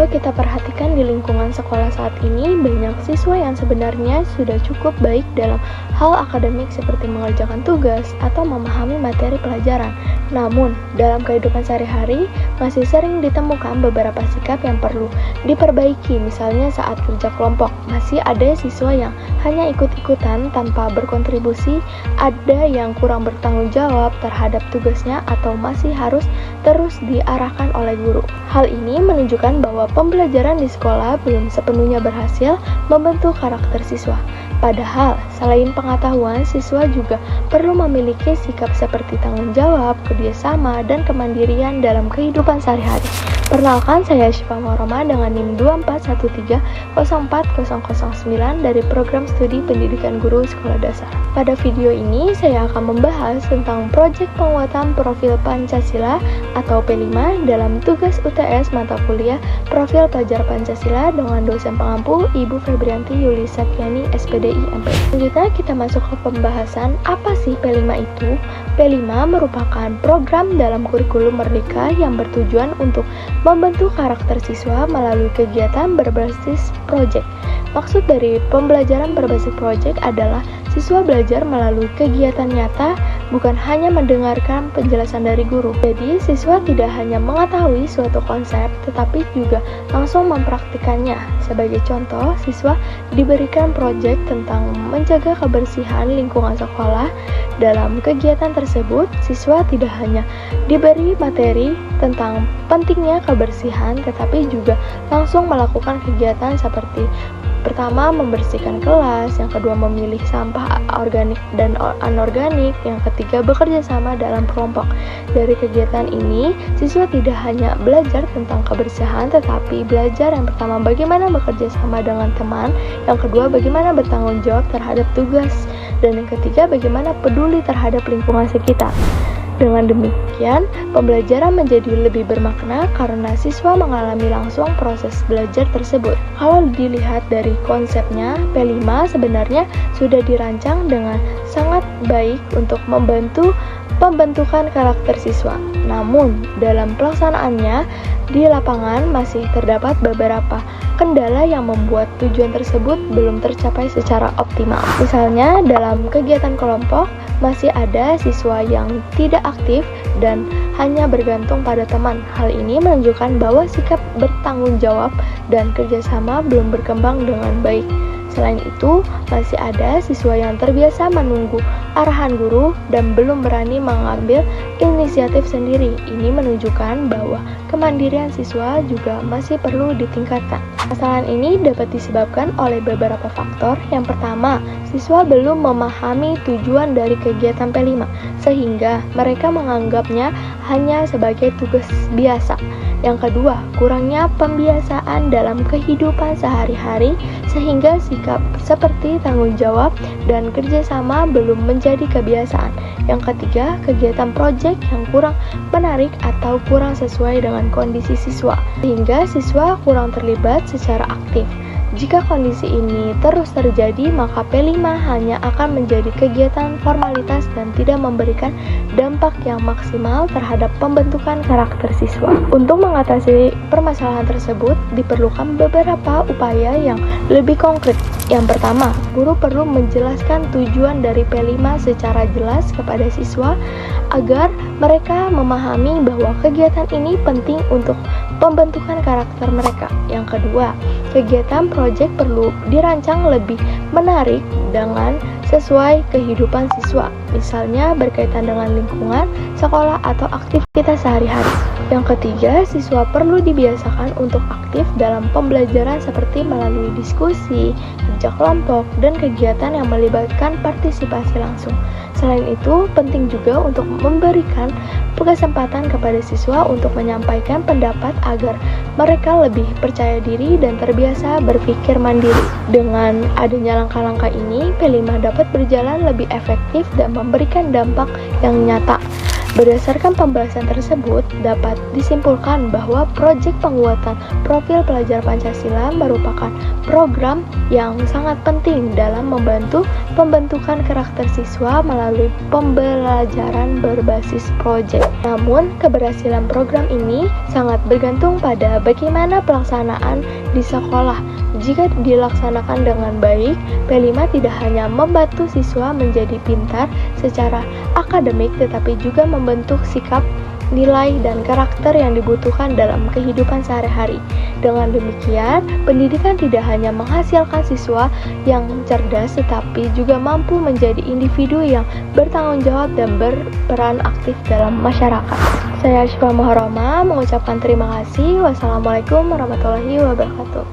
Kalau kita perhatikan di lingkungan sekolah saat ini, banyak siswa yang sebenarnya sudah cukup baik dalam hal akademik seperti mengerjakan tugas atau memahami materi pelajaran. Namun, dalam kehidupan sehari-hari, masih sering ditemukan beberapa sikap yang perlu diperbaiki. Misalnya saat kerja kelompok, masih ada siswa yang hanya ikut-ikutan tanpa berkontribusi, ada yang kurang bertanggung jawab terhadap tugasnya atau masih harus terus diarahkan oleh guru. Hal ini menunjukkan bahwa pembelajaran di sekolah belum sepenuhnya berhasil membentuk karakter siswa. Padahal, selain pengetahuan, siswa juga perlu memiliki sikap seperti tanggung jawab, kerjasama, dan kemandirian dalam kehidupan sehari-hari. Perkenalkan, saya Syifa Mauroma dengan NIM 241304009 dari Program Studi Pendidikan Guru Sekolah Dasar. Pada video ini, saya akan membahas tentang proyek penguatan profil Pancasila atau P5 dalam tugas UTS mata kuliah Profil Pelajar Pancasila dengan dosen pengampu Ibu Febrianti Yuli Septiani, SPDI, MPI. Selanjutnya kita masuk ke pembahasan apa sih P5 itu. P5 merupakan program dalam kurikulum Merdeka yang bertujuan untuk membentuk karakter siswa melalui kegiatan berbasis proyek. Maksud dari pembelajaran berbasis proyek adalah siswa belajar melalui kegiatan nyata, bukan hanya mendengarkan penjelasan dari guru. Jadi, siswa tidak hanya mengetahui suatu konsep, tetapi juga langsung mempraktikannya. Sebagai contoh, siswa diberikan proyek tentang menjaga kebersihan lingkungan sekolah. Dalam kegiatan tersebut, siswa tidak hanya diberi materi tentang pentingnya kebersihan, tetapi juga langsung melakukan kegiatan seperti pertama, membersihkan kelas, yang kedua, memilih sampah organik dan anorganik, yang ketiga, bekerja sama dalam kelompok. Dari kegiatan ini, siswa tidak hanya belajar tentang kebersihan, tetapi belajar yang pertama, bagaimana bekerja sama dengan teman, yang kedua, bagaimana bertanggung jawab terhadap tugas, dan yang ketiga, bagaimana peduli terhadap lingkungan sekitar. Dengan demikian, pembelajaran menjadi lebih bermakna karena siswa mengalami langsung proses belajar tersebut. Kalau dilihat dari konsepnya, P5 sebenarnya sudah dirancang dengan sangat baik untuk membantu pembentukan karakter siswa. Namun, dalam pelaksanaannya, di lapangan masih terdapat beberapa kendala yang membuat tujuan tersebut belum tercapai secara optimal. Misalnya, dalam kegiatan kelompok, masih ada siswa yang tidak aktif dan hanya bergantung pada teman. Hal ini menunjukkan bahwa sikap bertanggung jawab dan kerjasama belum berkembang dengan baik. Selain itu, masih ada siswa yang terbiasa menunggu arahan guru dan belum berani mengambil inisiatif sendiri. Ini menunjukkan bahwa kemandirian siswa juga masih perlu ditingkatkan. Kesalahan ini dapat disebabkan oleh beberapa faktor. Yang pertama, siswa belum memahami tujuan dari kegiatan P5, sehingga mereka menganggapnya hanya sebagai tugas biasa. Yang kedua, kurangnya pembiasaan dalam kehidupan sehari-hari, sehingga sikap seperti tanggung jawab dan kerjasama belum menjadi kebiasaan. Yang ketiga, kegiatan proyek yang kurang menarik atau kurang sesuai dengan kondisi siswa, sehingga siswa kurang terlibat secara aktif. Jika kondisi ini terus terjadi, maka P5 hanya akan menjadi kegiatan formalitas dan tidak memberikan dampak yang maksimal terhadap pembentukan karakter siswa. Untuk mengatasi permasalahan tersebut, diperlukan beberapa upaya yang lebih konkret. Yang pertama, guru perlu menjelaskan tujuan dari P5 secara jelas kepada siswa agar mereka memahami bahwa kegiatan ini penting untuk pembentukan karakter mereka. Yang kedua, kegiatan proyek perlu dirancang lebih menarik dengan sesuai kehidupan siswa, misalnya berkaitan dengan lingkungan, sekolah, atau aktivitas sehari-hari. Yang ketiga, siswa perlu dibiasakan untuk aktif dalam pembelajaran seperti melalui diskusi, kerja kelompok, dan kegiatan yang melibatkan partisipasi langsung. Selain itu, penting juga untuk memberikan kesempatan kepada siswa untuk menyampaikan pendapat agar mereka lebih percaya diri dan terbiasa berpikir mandiri. Dengan adanya langkah-langkah ini, P5 dapat berjalan lebih efektif dan memberikan dampak yang nyata. Berdasarkan pembahasan tersebut, dapat disimpulkan bahwa proyek penguatan profil pelajar Pancasila merupakan program yang sangat penting dalam membantu pembentukan karakter siswa melalui pembelajaran berbasis proyek. Namun, keberhasilan program ini sangat bergantung pada bagaimana pelaksanaan di sekolah. Jika dilaksanakan dengan baik, P5 tidak hanya membantu siswa menjadi pintar secara akademik, tetapi juga membentuk sikap, nilai, dan karakter yang dibutuhkan dalam kehidupan sehari-hari. Dengan demikian, pendidikan tidak hanya menghasilkan siswa yang cerdas, tetapi juga mampu menjadi individu yang bertanggung jawab dan berperan aktif dalam masyarakat. Saya Syifa Muharrama mengucapkan terima kasih. Wassalamualaikum warahmatullahi wabarakatuh.